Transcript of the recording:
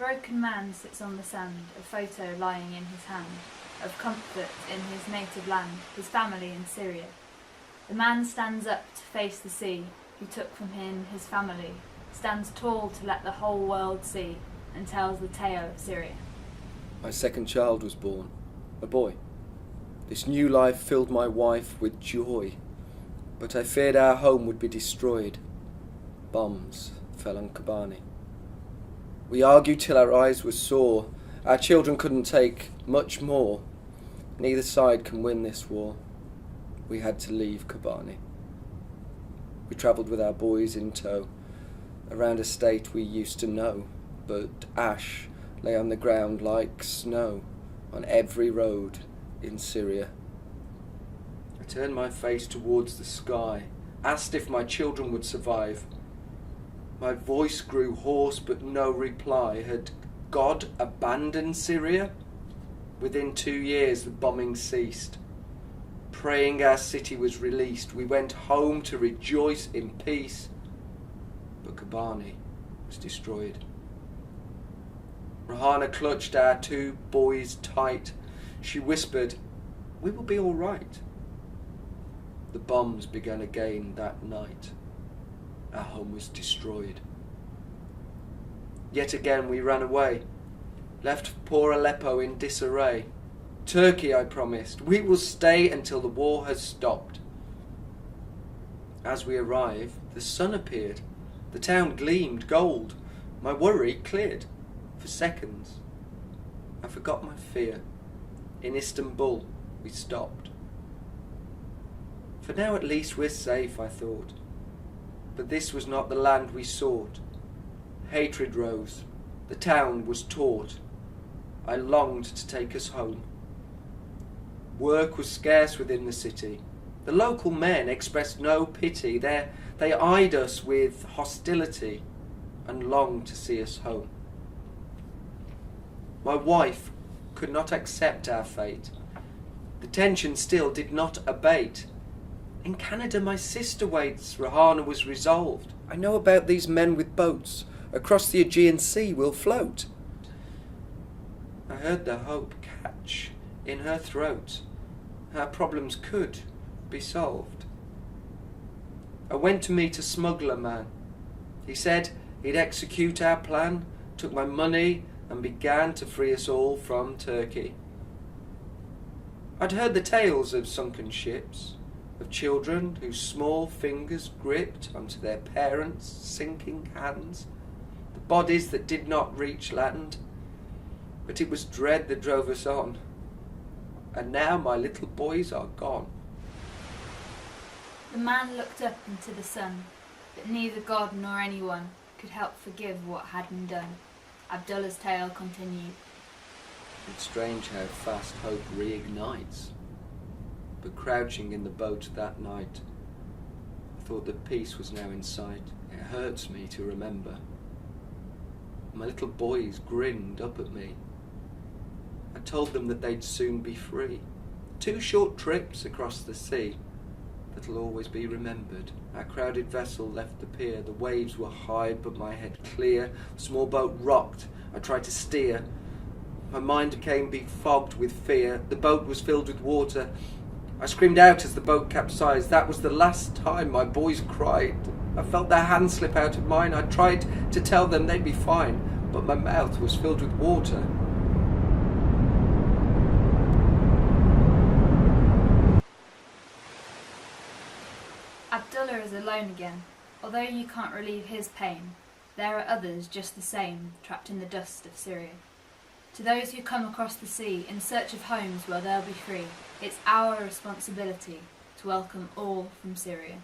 broken man sits on the sand, a photo lying in his hand, of comfort in his native land, his family in Syria. The man stands up to face the sea, who took from him his family, stands tall to let the whole world see, and tells the tale of Syria. My second child was born, a boy. This new life filled my wife with joy, but I feared our home would be destroyed. Bombs fell on Kobani. We argued till our eyes were sore. Our children couldn't take much more. Neither side can win this war. We had to leave Kobani. We travelled with our boys in tow, around a state we used to know, but ash lay on the ground like snow on every road in Syria. I turned my face towards the sky, asked if my children would survive. My voice grew hoarse, but no reply. Had God abandoned Syria? Within 2 years the bombing ceased. Praying our city was released, we went home to rejoice in peace. But Kobani was destroyed. Rahana clutched our 2 boys tight. She whispered, "We will be all right." The bombs began again that night. Our home was destroyed. Yet again we ran away, left poor Aleppo in disarray. Turkey, I promised, we will stay until the war has stopped. As we arrived, the sun appeared. The town gleamed gold. My worry cleared. For seconds, I forgot my fear. In Istanbul, we stopped. For now at least we're safe, I thought. But this was not the land we sought. Hatred rose. The town was taut. I longed to take us home. Work was scarce within the city. The local men expressed no pity. They eyed us with hostility and longed to see us home. My wife could not accept our fate. The tension still did not abate. In Canada my sister waits, Rahana was resolved. I know about these men with boats. Across the Aegean Sea we'll float. I heard the hope catch in her throat. Our problems could be solved. I went to meet a smuggler man. He said he'd execute our plan, took my money and began to free us all from Turkey. I'd heard the tales of sunken ships, of children whose small fingers gripped onto their parents' sinking hands, the bodies that did not reach land. But it was dread that drove us on, and now my little boys are gone. The man looked up into the sun, but neither God nor anyone could help forgive what had been done. Abdullah's tale continued. It's strange how fast hope reignites. But crouching in the boat that night, I thought that peace was now in sight. It hurts me to remember. My little boys grinned up at me. I told them that they'd soon be free. 2 short trips across the sea that'll always be remembered. Our crowded vessel left the pier. The waves were high, but my head clear. The small boat rocked. I tried to steer. My mind became befogged with fear. The boat was filled with water. I screamed out as the boat capsized. That was the last time my boys cried. I felt their hands slip out of mine. I tried to tell them they'd be fine, but my mouth was filled with water. Abdullah is alone again. Although you can't relieve his pain, there are others just the same, trapped in the dust of Syria. To those who come across the sea in search of homes where they'll be free, it's our responsibility to welcome all from Syria.